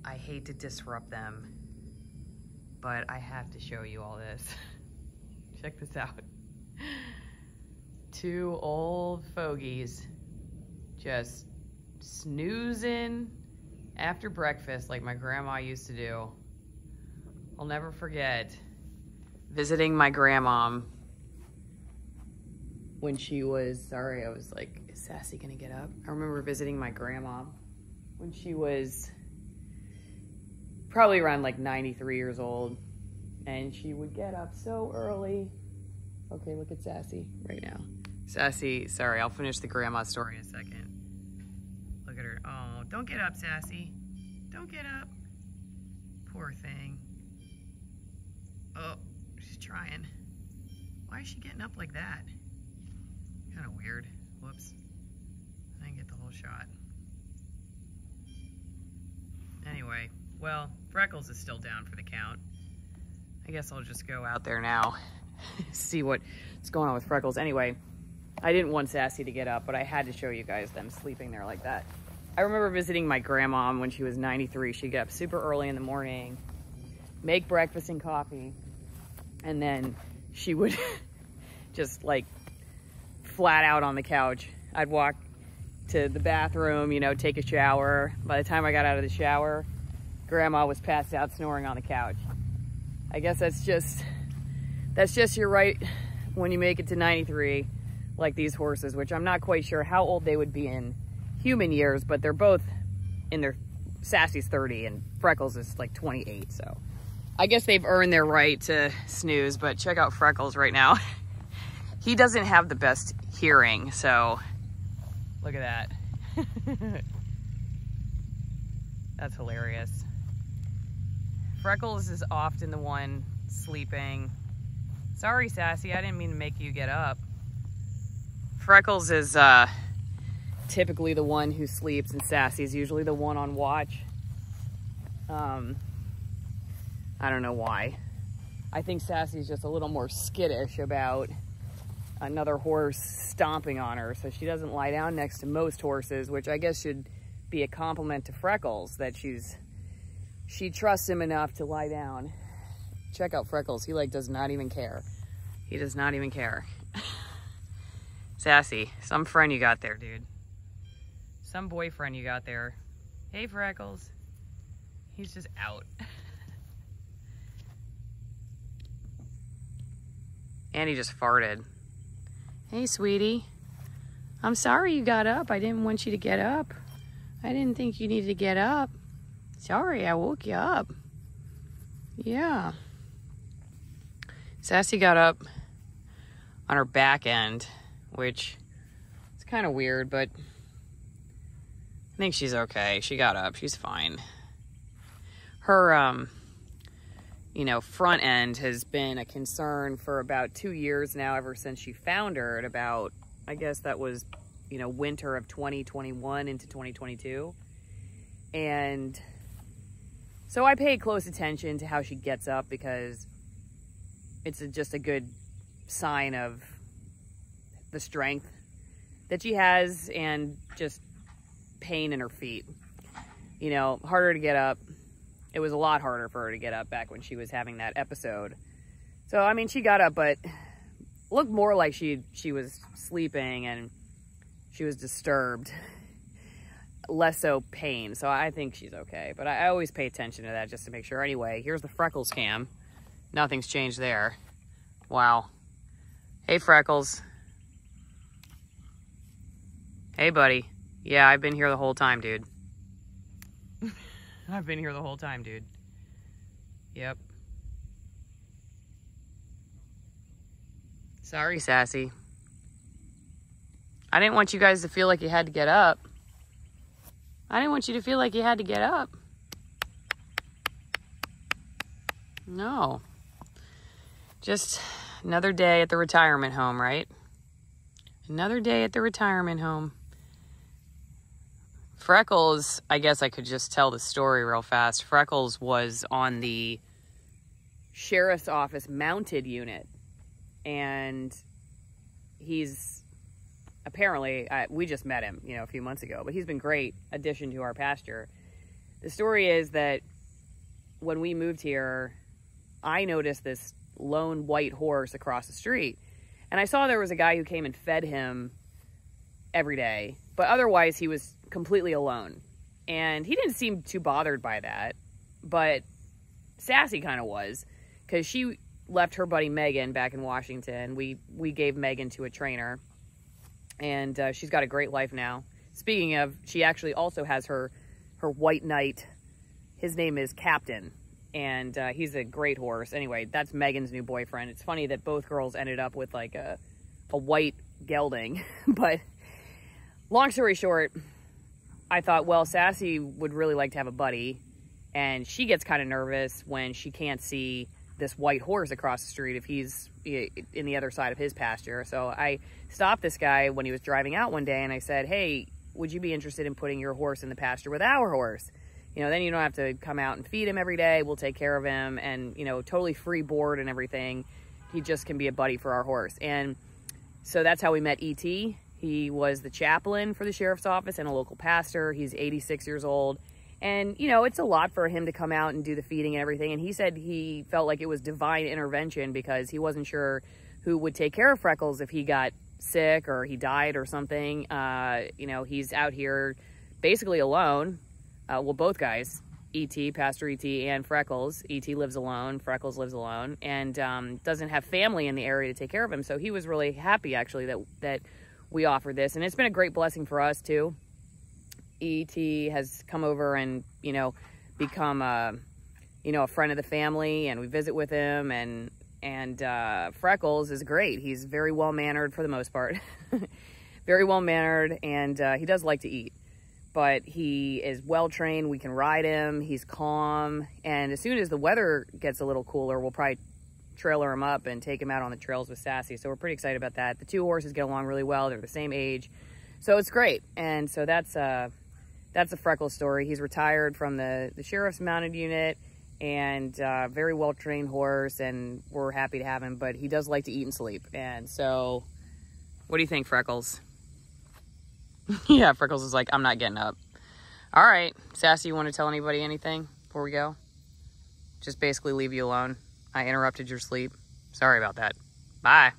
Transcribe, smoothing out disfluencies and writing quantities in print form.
I hate to disrupt them, but I have to show you all this. Check this out. Two old fogies just snoozing after breakfast like my grandma used to do. I'll never forget visiting my grandma when she was, sorry, I was like, is Sassy gonna get up? I remember visiting my grandma when she was probably around like 93 years old, and she would get up so early. Okay, look at Sassy right now. Sassy, sorry, I'll finish the grandma story in a second. Look at her. Oh, don't get up, Sassy. Don't get up. Poor thing. Oh, she's trying. Why is she getting up like that? Kind of weird. Whoops. I didn't get the whole shot. Anyway, well, Freckles is still down for the count. I guess I'll just go out there now, see what's going on with Freckles. Anyway, I didn't want Sassy to get up, but I had to show you guys them sleeping there like that. I remember visiting my grandma when she was 93. She'd get up super early in the morning, make breakfast and coffee, and then she would just like flat out on the couch. I'd walk to the bathroom, you know, take a shower. By the time I got out of the shower, Grandma was passed out snoring on the couch. I guess that's just your right when you make it to 93, like these horses, which I'm not quite sure how old they would be in human years, but they're both in their, Sassy's 30 and Freckles is like 28, so I guess they've earned their right to snooze. But check out Freckles right now. He doesn't have the best hearing, so look at that. That's hilarious. Freckles is often the one sleeping. Sorry, Sassy, I didn't mean to make you get up. Freckles is typically the one who sleeps, and Sassy's usually the one on watch. I don't know why. I think Sassy's just a little more skittish about another horse stomping on her, so she doesn't lie down next to most horses, which I guess should be a compliment to Freckles, that she trusts him enough to lie down. Check out Freckles. He like does not even care. He does not even care. Sassy, some friend you got there, dude. Some boyfriend you got there. Hey, Freckles. He's just out. And he just farted. Hey, sweetie. I'm sorry you got up. I didn't want you to get up. I didn't think you needed to get up. Sorry, I woke you up. Yeah. Sassy got up on her back end, which is kind of weird, but I think she's okay. She got up. She's fine. Her, you know, front end has been a concern for about 2 years now, ever since she found her at about, I guess that was, you know, winter of 2021 into 2022. And so I pay close attention to how she gets up, because it's just a good sign of the strength that she has and just pain in her feet. You know, harder to get up. It was a lot harder for her to get up back when she was having that episode. So, I mean, she got up, but looked more like she was sleeping and she was disturbed. Less so pain. So I think she's okay. But I always pay attention to that just to make sure. Anyway, here's the Freckles cam. Nothing's changed there. Wow. Hey, Freckles. Hey, buddy. Yeah, I've been here the whole time, dude. I've been here the whole time, dude. Yep. Sorry, Sassy. I didn't want you guys to feel like you had to get up. I didn't want you to feel like you had to get up. No. Just another day at the retirement home, right? Another day at the retirement home. Freckles, I guess I could just tell the story real fast. Freckles was on the sheriff's office mounted unit. And he's apparently, we just met him, you know, a few months ago. But he's been great addition to our pasture. the story is that when we moved here, I noticed this lone white horse across the street. And I saw there was a guy who came and fed him every day, but otherwise he was completely alone. And he didn't seem too bothered by that, but Sassy kind of was, because she left her buddy Megan back in Washington. We gave Megan to a trainer, and she's got a great life now. Speaking of, she actually also has her white knight. His name is Captain, and he's a great horse. Anyway, that's Megan's new boyfriend. It's funny that both girls ended up with like a white gelding, but long story short, I thought, well, Sassy would really like to have a buddy, and she gets kind of nervous when she can't see this white horse across the street if he's in the other side of his pasture. So I stopped this guy when he was driving out one day, and I said, hey, would you be interested in putting your horse in the pasture with our horse? You know, then you don't have to come out and feed him every day. We'll take care of him, and, you know, totally free board and everything. He just can be a buddy for our horse. And so that's how we met E.T. He was the chaplain for the sheriff's office and a local pastor. He's 86 years old. And, you know, it's a lot for him to come out and do the feeding and everything. And he said he felt like it was divine intervention because he wasn't sure who would take care of Freckles if he got sick or he died or something. You know, he's out here basically alone. Well, both guys, E.T., Pastor E.T., and Freckles. E.T. lives alone. Freckles lives alone and doesn't have family in the area to take care of him. So he was really happy, actually, that we offered this, and it's been a great blessing for us too. E.T. has come over and, you know, become a friend of the family, and we visit with him, and Freckles is great. He's very well mannered for the most part, very well mannered, and he does like to eat, but he is well trained. We can ride him. He's calm, and as soon as the weather gets a little cooler, we'll probably trailer him up and take him out on the trails with Sassy. So we're pretty excited about that. The two horses get along really well. They're the same age, so it's great. And so that's a Freckles story. He's retired from the sheriff's mounted unit, and very well trained horse, and we're happy to have him, but he does like to eat and sleep. And so what do you think, Freckles? Yeah, Freckles is like, I'm not getting up. All right, Sassy, you want to tell anybody anything before we go? Just basically leave you alone. I interrupted your sleep. Sorry about that. Bye.